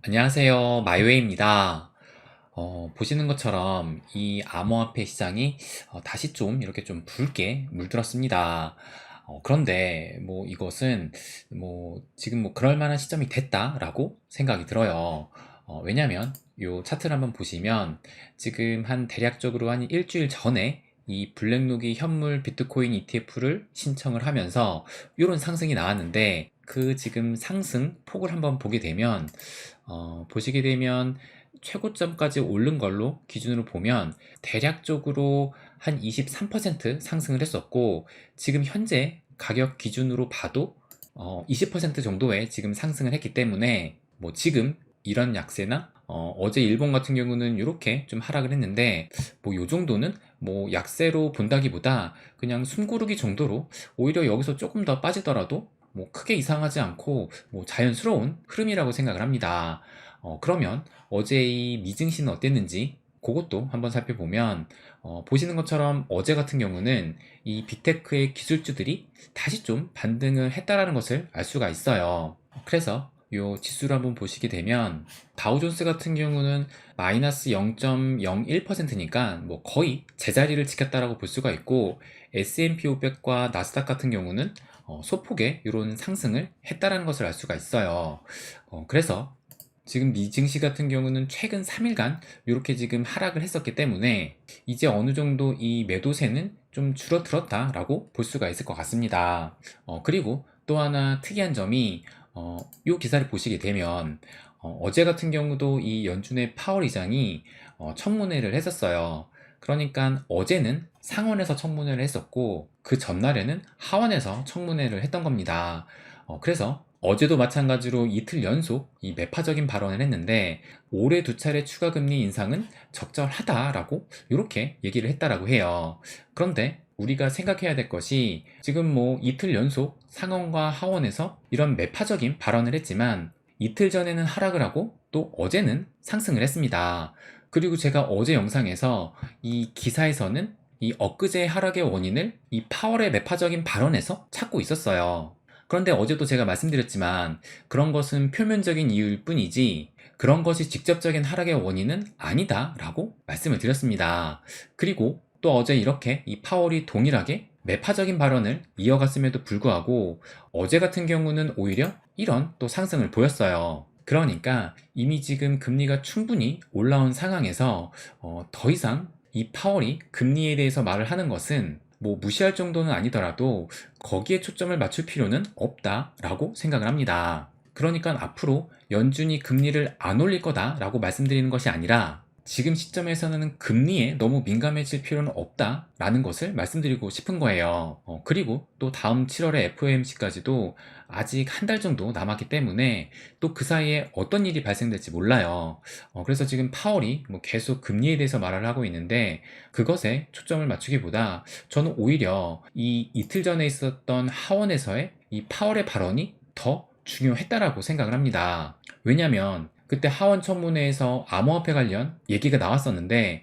안녕하세요. 마이웨이입니다. 보시는 것처럼 이 암호화폐 시장이 다시 좀 이렇게 좀 붉게 물들었습니다. 그런데 뭐 이것은 뭐 지금 뭐 그럴 만한 시점이 됐다라고 생각이 들어요. 왜냐면 요 차트를 한번 보시면 지금 한 대략적으로 한 일주일 전에 이 블랙록이 현물 비트코인 ETF를 신청을 하면서 이런 상승이 나왔는데 그 지금 상승 폭을 한번 보게 되면 보시게 되면 최고점까지 오른 걸로 기준으로 보면 대략적으로 한 23% 상승을 했었고, 지금 현재 가격 기준으로 봐도 20% 정도의 지금 상승을 했기 때문에 뭐 지금 이런 약세나 어제 일본 같은 경우는 이렇게 좀 하락을 했는데 뭐 요 정도는 뭐 약세로 본다기보다 그냥 숨고르기 정도로 오히려 여기서 조금 더 빠지더라도 뭐 크게 이상하지 않고 뭐 자연스러운 흐름이라고 생각을 합니다. 그러면 어제 이 미증시는 어땠는지 그것도 한번 살펴보면 보시는 것처럼 어제 같은 경우는 이 빅테크의 기술주들이 다시 좀 반등을 했다라는 것을 알 수가 있어요. 그래서 요 지수를 한번 보시게 되면 다우존스 같은 경우는 마이너스 0.01%니까 뭐 거의 제자리를 지켰다라고 볼 수가 있고, S&P 500과 나스닥 같은 경우는 소폭의 이런 상승을 했다라는 것을 알 수가 있어요. 그래서 지금 미증시 같은 경우는 최근 3일간 이렇게 지금 하락을 했었기 때문에 이제 어느 정도 이 매도세는 좀 줄어들었다라고 볼 수가 있을 것 같습니다. 그리고 또 하나 특이한 점이 이 기사를 보시게 되면 어제 같은 경우도 이 연준의 파월 의장이 청문회를 했었어요. 그러니까 어제는 상원에서 청문회를 했었고 그 전날에는 하원에서 청문회를 했던 겁니다. 그래서 어제도 마찬가지로 이틀 연속 이 매파적인 발언을 했는데 올해 두 차례 추가 금리 인상은 적절하다라고 이렇게 얘기를 했다라고 해요. 그런데 우리가 생각해야 될 것이 지금 뭐 이틀 연속 상원과 하원에서 이런 매파적인 발언을 했지만 이틀 전에는 하락을 하고 또 어제는 상승을 했습니다. 그리고 제가 어제 영상에서 이 기사에서는 이 엊그제 하락의 원인을 이 파월의 매파적인 발언에서 찾고 있었어요. 그런데 어제도 제가 말씀드렸지만 그런 것은 표면적인 이유일 뿐이지 그런 것이 직접적인 하락의 원인은 아니다 라고 말씀을 드렸습니다. 그리고 또 어제 이렇게 이 파월이 동일하게 매파적인 발언을 이어갔음에도 불구하고 어제 같은 경우는 오히려 이런 또 상승을 보였어요. 그러니까 이미 지금 금리가 충분히 올라온 상황에서 더 이상 이 파월이 금리에 대해서 말을 하는 것은 뭐 무시할 정도는 아니더라도 거기에 초점을 맞출 필요는 없다라고 생각을 합니다. 그러니까 앞으로 연준이 금리를 안 올릴 거다라고 말씀드리는 것이 아니라 지금 시점에서는 금리에 너무 민감해질 필요는 없다라는 것을 말씀드리고 싶은 거예요. 그리고 또 다음 7월에 FOMC까지도 아직 한 달 정도 남았기 때문에 또 그 사이에 어떤 일이 발생될지 몰라요. 그래서 지금 파월이 뭐 계속 금리에 대해서 말을 하고 있는데 그것에 초점을 맞추기보다 저는 오히려 이 이틀 전에 있었던 하원에서의 이 파월의 발언이 더 중요했다라고 생각을 합니다. 왜냐하면 그때 하원 청문회에서 암호화폐 관련 얘기가 나왔었는데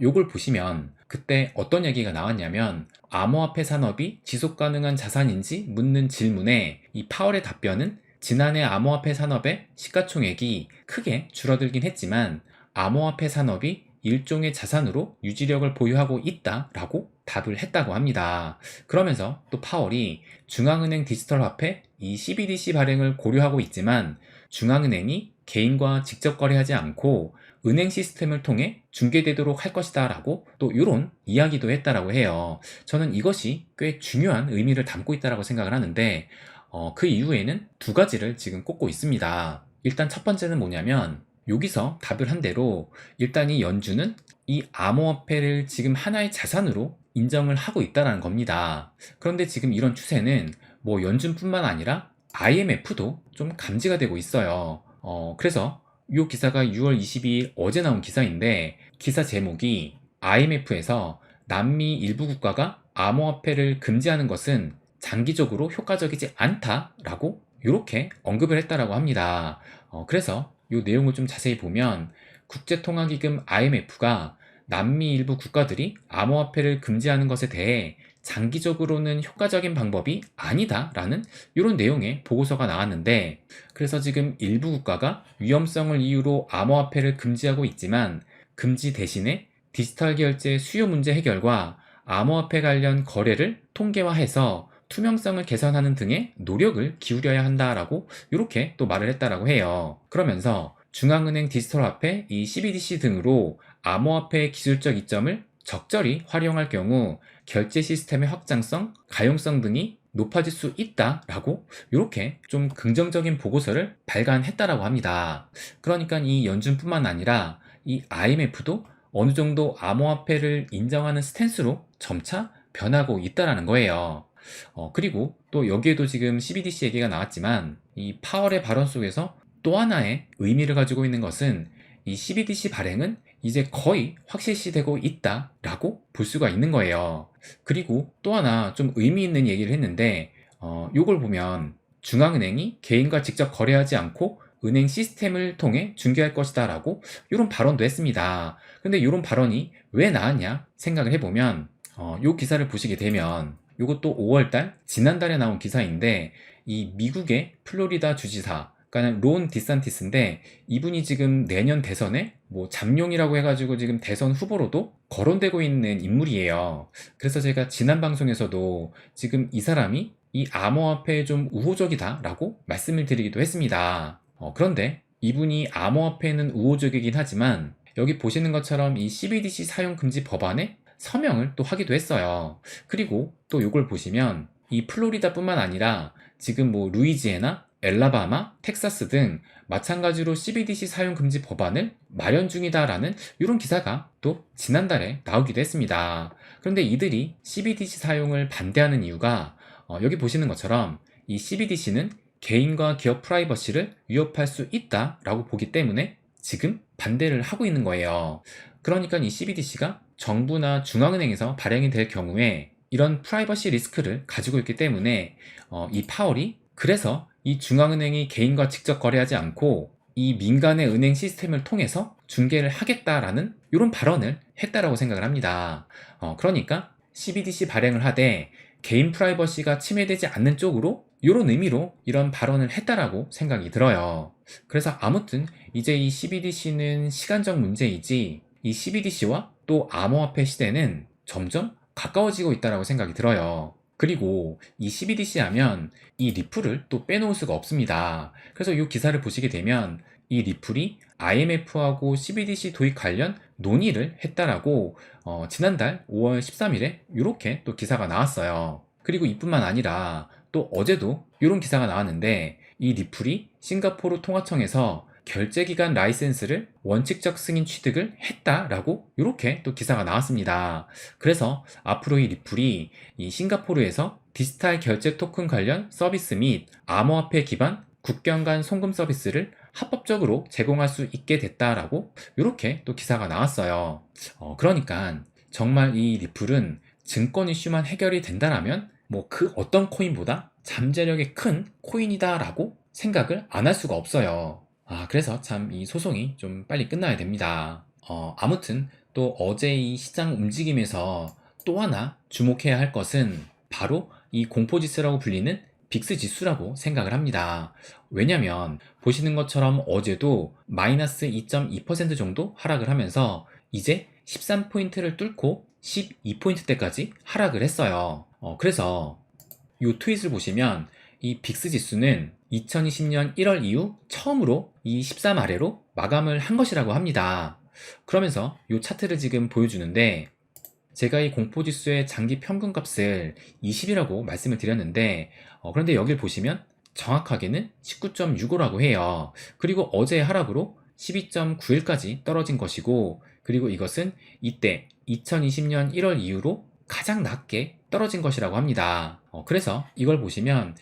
요걸 보시면 그때 어떤 얘기가 나왔냐면 암호화폐 산업이 지속 가능한 자산인지 묻는 질문에 이 파월의 답변은 지난해 암호화폐 산업의 시가총액이 크게 줄어들긴 했지만 암호화폐 산업이 일종의 자산으로 유지력을 보유하고 있다라고 답을 했다고 합니다. 그러면서 또 파월이 중앙은행 디지털 화폐 이 CBDC 발행을 고려하고 있지만 중앙은행이 개인과 직접 거래하지 않고 은행 시스템을 통해 중개되도록 할 것이다 라고 또 이런 이야기도 했다라고 해요. 저는 이것이 꽤 중요한 의미를 담고 있다라고 생각을 하는데 그 이후에는 두 가지를 지금 꼽고 있습니다. 일단 첫 번째는 뭐냐면 여기서 답을 한 대로 일단 이 연준은 이 암호화폐를 지금 하나의 자산으로 인정을 하고 있다는 겁니다. 그런데 지금 이런 추세는 뭐 연준뿐만 아니라 IMF도 좀 감지가 되고 있어요. 그래서 이 기사가 6월 22일 어제 나온 기사인데 기사 제목이 IMF에서 남미 일부 국가가 암호화폐를 금지하는 것은 장기적으로 효과적이지 않다라고 이렇게 언급을 했다라고 합니다. 그래서 이 내용을 좀 자세히 보면 국제통화기금 IMF가 남미 일부 국가들이 암호화폐를 금지하는 것에 대해 장기적으로는 효과적인 방법이 아니다라는 이런 내용의 보고서가 나왔는데, 그래서 지금 일부 국가가 위험성을 이유로 암호화폐를 금지하고 있지만 금지 대신에 디지털 결제 수요 문제 해결과 암호화폐 관련 거래를 통계화해서 투명성을 개선하는 등의 노력을 기울여야 한다라고 이렇게 또 말을 했다라고 해요. 그러면서 중앙은행 디지털 화폐 이 CBDC 등으로 암호화폐의 기술적 이점을 적절히 활용할 경우 결제 시스템의 확장성, 가용성 등이 높아질 수 있다라고 이렇게 좀 긍정적인 보고서를 발간했다라고 합니다. 그러니까 이 연준뿐만 아니라 이 IMF도 어느 정도 암호화폐를 인정하는 스탠스로 점차 변하고 있다라는 거예요. 그리고 또 여기에도 지금 CBDC 얘기가 나왔지만 이 파월의 발언 속에서 또 하나의 의미를 가지고 있는 것은 이 CBDC 발행은 이제 거의 확실시되고 있다라고 볼 수가 있는 거예요. 그리고 또 하나 좀 의미 있는 얘기를 했는데, 요걸 보면 중앙은행이 개인과 직접 거래하지 않고 은행 시스템을 통해 중개할 것이다 라고 이런 발언도 했습니다. 근데 이런 발언이 왜 나왔냐 생각을 해보면, 요 기사를 보시게 되면 요것도 5월달 지난달에 나온 기사인데, 이 미국의 플로리다 주지사 그러니까 론 디산티스인데, 이분이 지금 내년 대선에 뭐 잠룡이라고 해가지고 지금 대선 후보로도 거론되고 있는 인물이에요. 그래서 제가 지난 방송에서도 지금 이 사람이 이 암호화폐에 좀 우호적이다라고 말씀을 드리기도 했습니다. 그런데 이분이 암호화폐에는 우호적이긴 하지만 여기 보시는 것처럼 이 CBDC 사용 금지 법안에 서명을 또 하기도 했어요. 그리고 또 이걸 보시면 이 플로리다뿐만 아니라 지금 뭐 루이지애나, 엘라바마, 텍사스 등 마찬가지로 CBDC 사용 금지 법안을 마련 중이다라는 이런 기사가 또 지난달에 나오기도 했습니다. 그런데 이들이 CBDC 사용을 반대하는 이유가 여기 보시는 것처럼 이 CBDC는 개인과 기업 프라이버시를 위협할 수 있다라고 보기 때문에 지금 반대를 하고 있는 거예요. 그러니까 이 CBDC가 정부나 중앙은행에서 발행이 될 경우에 이런 프라이버시 리스크를 가지고 있기 때문에 이 파월이 그래서 이 중앙은행이 개인과 직접 거래하지 않고 이 민간의 은행 시스템을 통해서 중개를 하겠다라는 이런 발언을 했다라고 생각을 합니다. 그러니까 CBDC 발행을 하되 개인 프라이버시가 침해되지 않는 쪽으로 이런 의미로 이런 발언을 했다라고 생각이 들어요. 그래서 아무튼 이제 이 CBDC는 시간적 문제이지 이 CBDC와 또 암호화폐 시대는 점점 가까워지고 있다라고 생각이 들어요. 그리고 이 CBDC 하면 이 리플을 또 빼놓을 수가 없습니다. 그래서 이 기사를 보시게 되면 이 리플이 IMF하고 CBDC 도입 관련 논의를 했다라고 지난달 5월 13일에 이렇게 또 기사가 나왔어요. 그리고 이뿐만 아니라 또 어제도 이런 기사가 나왔는데, 이 리플이 싱가포르 통화청에서 결제기간 라이센스를 원칙적 승인 취득을 했다라고 이렇게 또 기사가 나왔습니다. 그래서 앞으로 이 리플이 이 싱가포르에서 디지털 결제 토큰 관련 서비스 및 암호화폐 기반 국경 간 송금 서비스를 합법적으로 제공할 수 있게 됐다라고 이렇게 또 기사가 나왔어요. 그러니까 정말 이 리플은 증권 이슈만 해결이 된다라면 뭐 그 어떤 코인보다 잠재력이 큰 코인이다라고 생각을 안 할 수가 없어요. 그래서 참 이 소송이 좀 빨리 끝나야 됩니다. 아무튼 또 어제 이 시장 움직임에서 또 하나 주목해야 할 것은 바로 이 공포지수라고 불리는 빅스 지수라고 생각을 합니다. 왜냐면 보시는 것처럼 어제도 마이너스 2.2% 정도 하락을 하면서 이제 13포인트를 뚫고 12포인트대까지 하락을 했어요. 그래서 이 트윗을 보시면 이 빅스 지수는 2020년 1월 이후 처음으로 이 13 아래로 마감을 한 것이라고 합니다. 그러면서 이 차트를 지금 보여주는데, 제가 이 공포지수의 장기 평균값을 20이라고 말씀을 드렸는데, 그런데 여길 보시면 정확하게는 19.65라고 해요. 그리고 어제의 하락으로 12.91까지 떨어진 것이고, 그리고 이것은 이때 2020년 1월 이후로 가장 낮게 떨어진 것이라고 합니다. 그래서 이걸 보시면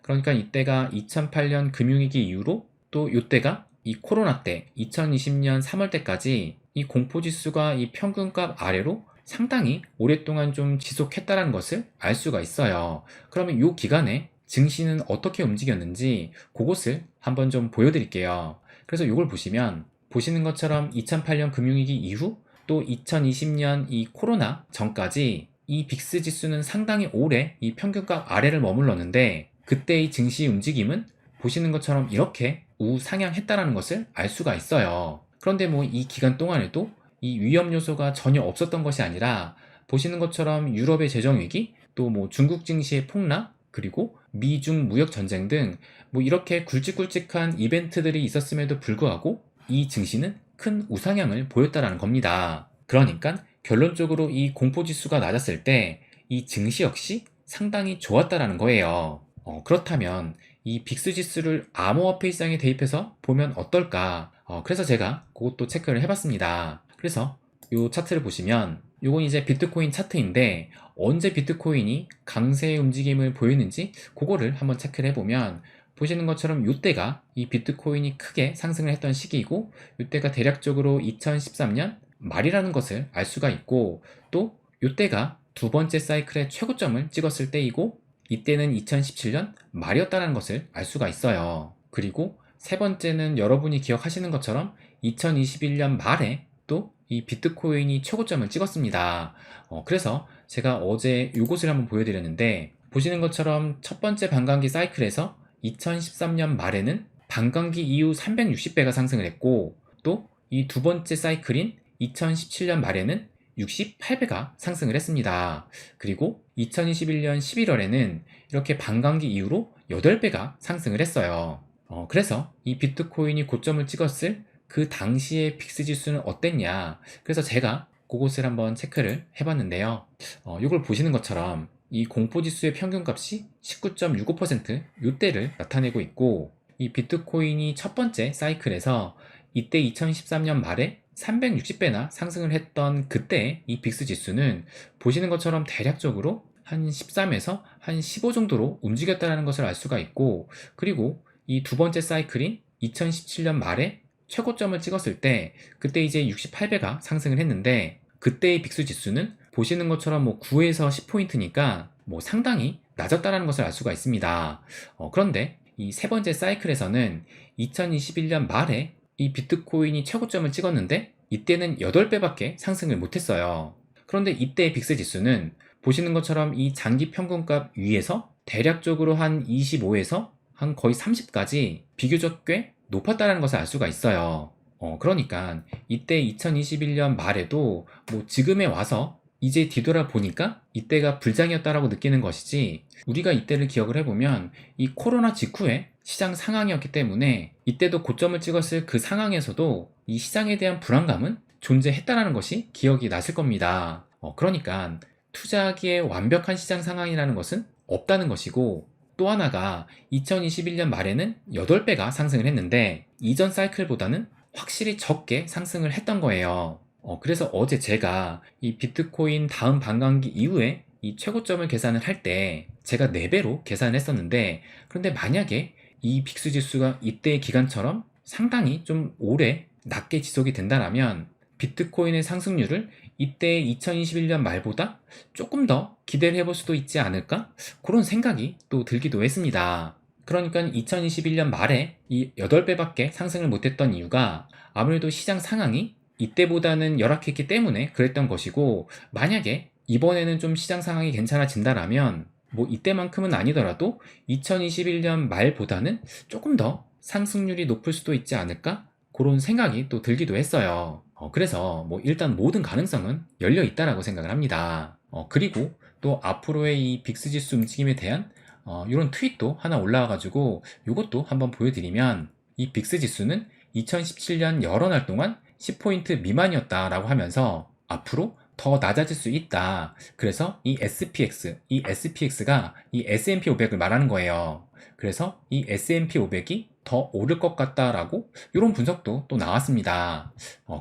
그러니까 이때가 2008년 금융위기 이후로 또 이때가 이 코로나 때 2020년 3월 때까지 이 공포지수가 이 평균값 아래로 상당히 오랫동안 좀 지속했다는 것을 알 수가 있어요. 그러면 이 기간에 증시는 어떻게 움직였는지 그것을 한번 좀 보여드릴게요. 그래서 이걸 보시면 보시는 것처럼 2008년 금융위기 이후 또 2020년 이 코로나 전까지 이 빅스 지수는 상당히 오래 이 평균값 아래를 머물렀는데 그때의 증시 움직임은 보시는 것처럼 이렇게 우상향했다라는 것을 알 수가 있어요. 그런데 뭐 이 기간 동안에도 이 위험 요소가 전혀 없었던 것이 아니라 보시는 것처럼 유럽의 재정 위기, 또 뭐 중국 증시의 폭락, 그리고 미중 무역 전쟁 등 뭐 이렇게 굵직굵직한 이벤트들이 있었음에도 불구하고 이 증시는 큰 우상향을 보였다라는 겁니다. 그러니까 결론적으로 이 공포지수가 낮았을 때 이 증시 역시 상당히 좋았다라는 거예요. 그렇다면 이 빅스 지수를 암호화폐 시장에 대입해서 보면 어떨까? 그래서 제가 그것도 체크를 해봤습니다. 그래서 이 차트를 보시면 이건 이제 비트코인 차트인데 언제 비트코인이 강세의 움직임을 보이는지 그거를 한번 체크를 해보면 보시는 것처럼 이때가 이 비트코인이 크게 상승을 했던 시기이고 이때가 대략적으로 2013년 말이라는 것을 알 수가 있고 또 이때가 두 번째 사이클의 최고점을 찍었을 때이고 이때는 2017년 말이었다는 것을 알 수가 있어요. 그리고 세 번째는 여러분이 기억하시는 것처럼 2021년 말에 또 이 비트코인이 최고점을 찍었습니다. 그래서 제가 어제 이것을 한번 보여드렸는데 보시는 것처럼 첫 번째 반감기 사이클에서 2013년 말에는 반감기 이후 360배가 상승을 했고 또 이 두 번째 사이클인 2017년 말에는 68배가 상승을 했습니다. 그리고 2021년 11월에는 이렇게 반감기 이후로 8배가 상승을 했어요. 그래서 이 비트코인이 고점을 찍었을 그 당시의 빅스 지수는 어땠냐? 그래서 제가 그것을 한번 체크를 해봤는데요. 이걸 보시는 것처럼 이 공포지수의 평균값이 19.65% 이때를 나타내고 있고 이 비트코인이 첫 번째 사이클에서 이때 2013년 말에 360배나 상승을 했던 그때 이 빅스 지수는 보시는 것처럼 대략적으로 한 13에서 한 15 정도로 움직였다는 것을 알 수가 있고 그리고 이 두 번째 사이클인 2017년 말에 최고점을 찍었을 때 그때 이제 68배가 상승을 했는데 그때의 빅스 지수는 보시는 것처럼 뭐 9에서 10포인트니까 뭐 상당히 낮았다는 것을 알 수가 있습니다. 그런데 이 세 번째 사이클에서는 2021년 말에 이 비트코인이 최고점을 찍었는데 이때는 8배밖에 상승을 못했어요. 그런데 이때의 빅스 지수는 보시는 것처럼 이 장기 평균값 위에서 대략적으로 한 25에서 한 거의 30까지 비교적 꽤 높았다는 것을 알 수가 있어요. 그러니까 이때 2021년 말에도 뭐 지금에 와서 이제 뒤돌아 보니까 이때가 불장이었다라고 느끼는 것이지 우리가 이때를 기억을 해보면 이 코로나 직후에 시장 상황이었기 때문에 이때도 고점을 찍었을 그 상황에서도 이 시장에 대한 불안감은 존재했다라는 것이 기억이 나실 겁니다. 그러니까 투자하기에 완벽한 시장 상황이라는 것은 없다는 것이고 또 하나가 2021년 말에는 8배가 상승을 했는데 이전 사이클보다는 확실히 적게 상승을 했던 거예요. 그래서 어제 제가 이 비트코인 다음 반감기 이후에 이 최고점을 계산을 할 때 제가 4배로 계산을 했었는데 그런데 만약에 이 빅스 지수가 이때의 기간처럼 상당히 좀 오래 낮게 지속이 된다면 비트코인의 상승률을 이때 2021년 말보다 조금 더 기대를 해볼 수도 있지 않을까? 그런 생각이 또 들기도 했습니다. 그러니까 2021년 말에 이 8배밖에 상승을 못했던 이유가 아무래도 시장 상황이 이때보다는 열악했기 때문에 그랬던 것이고 만약에 이번에는 좀 시장 상황이 괜찮아진다라면 뭐 이때만큼은 아니더라도 2021년 말보다는 조금 더 상승률이 높을 수도 있지 않을까? 그런 생각이 또 들기도 했어요. 그래서 뭐 일단 모든 가능성은 열려 있다라고 생각을 합니다. 그리고 또 앞으로의 이 빅스 지수 움직임에 대한 이런 트윗도 하나 올라와가지고 이것도 한번 보여드리면 이 빅스 지수는 2017년 여러 날 동안 10포인트 미만이었다라고 하면서 앞으로 더 낮아질 수 있다. 그래서 이 SPX가 이 S&P 500을 말하는 거예요. 그래서 이 S&P 500이 더 오를 것 같다라고 이런 분석도 또 나왔습니다.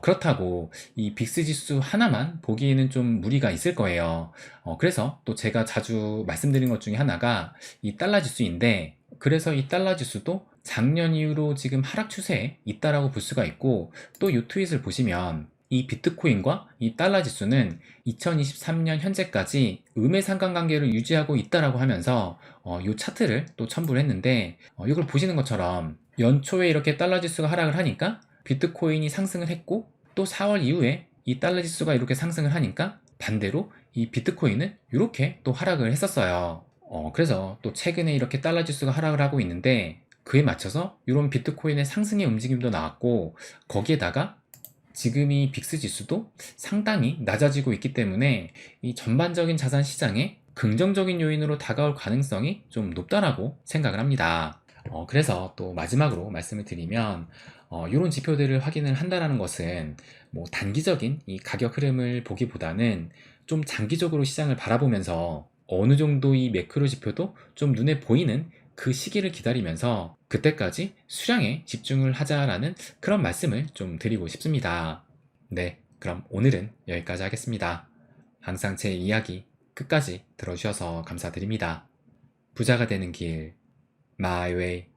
그렇다고 이 빅스 지수 하나만 보기에는 좀 무리가 있을 거예요. 그래서 또 제가 자주 말씀드린 것 중에 하나가 이 달러 지수인데 그래서 이 달러 지수도 작년 이후로 지금 하락 추세에 있다라고 볼 수가 있고 또 이 트윗을 보시면 이 비트코인과 이 달러 지수는 2023년 현재까지 음의 상관관계를 유지하고 있다라고 하면서 이 차트를 또 첨부를 했는데 이걸 보시는 것처럼 연초에 이렇게 달러 지수가 하락을 하니까 비트코인이 상승을 했고 또 4월 이후에 이 달러 지수가 이렇게 상승을 하니까 반대로 이 비트코인은 이렇게 또 하락을 했었어요. 그래서 또 최근에 이렇게 달러 지수가 하락을 하고 있는데 그에 맞춰서 이런 비트코인의 상승의 움직임도 나왔고 거기에다가 지금 이 빅스 지수도 상당히 낮아지고 있기 때문에 이 전반적인 자산 시장에 긍정적인 요인으로 다가올 가능성이 좀 높다라고 생각을 합니다. 그래서 또 마지막으로 말씀을 드리면 이런 지표들을 확인을 한다는 것은 뭐 단기적인 이 가격 흐름을 보기보다는 좀 장기적으로 시장을 바라보면서 어느 정도 이 매크로 지표도 좀 눈에 보이는 그 시기를 기다리면서 그때까지 수량에 집중을 하자라는 그런 말씀을 좀 드리고 싶습니다. 네, 그럼 오늘은 여기까지 하겠습니다. 항상 제 이야기 끝까지 들어주셔서 감사드립니다. 부자가 되는 길, My Way.